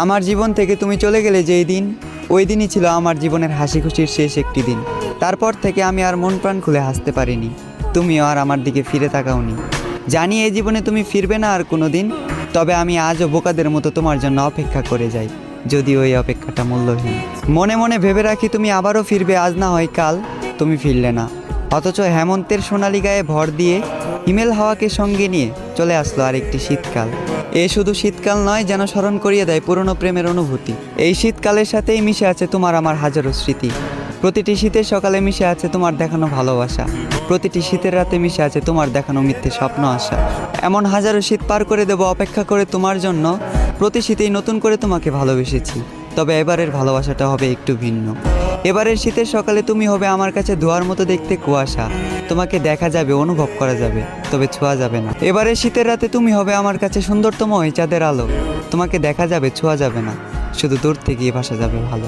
আমার জীবন থেকে তুমি চলে গেলে যেই দিন, ওই দিনই ছিল আমার জীবনের হাসি খুশির শেষ একটি দিন। তারপর থেকে আমি আর মন প্রাণ খুলে হাসতে পারিনি। তুমিও আর আমার দিকে ফিরে তাকাওনি। জানি এই জীবনে তুমি ফিরবে না আর কোনো দিন, তবে আমি আজও বোকাদের মতো তোমার জন্য অপেক্ষা করে যাই, যদিও এই অপেক্ষাটা মূল্যহীন। মনে মনে ভেবে রাখি তুমি আবারও ফিরবে, আজ না হয় কাল। তুমি ফিরলে না, অথচ হেমন্তের সোনালি গায়ে ভর দিয়ে হিমেল হাওয়াকে সঙ্গে নিয়ে চলে আসলো আরেকটি শীতকাল। এ শুধু শীতকাল নয়, যেন স্মরণ করিয়ে দেয় পুরনো প্রেমের অনুভূতি। এই শীতকালের সাথেই মিশে আছে তোমার আমার হাজারো স্মৃতি। প্রতিটি শীতের সকালে মিশে আছে তোমার দেখানো ভালোবাসা, প্রতিটি শীতের রাতে মিশে আছে তোমার দেখানো মিথ্যে স্বপ্ন আশা। এমন হাজারো শীত পার করে দেব অপেক্ষা করে তোমার জন্য। প্রতি শীতেই নতুন করে তোমাকে ভালোবেসেছি, তবে এবারের ভালোবাসাটা হবে একটু ভিন্ন। এবারের শীতের সকালে তুমি হবে আমার কাছে ধোঁয়ার মতো দেখতে কুয়াশা। তোমাকে দেখা যাবে, অনুভব করা যাবে, তবে ছোঁয়া যাবে না। এবারের শীতের রাতে তুমি হবে আমার কাছে সুন্দরতম ওই চাঁদের আলো। তোমাকে দেখা যাবে, ছোঁয়া যাবে না, শুধু দূর থেকেই ভাসা যাবে ভালো।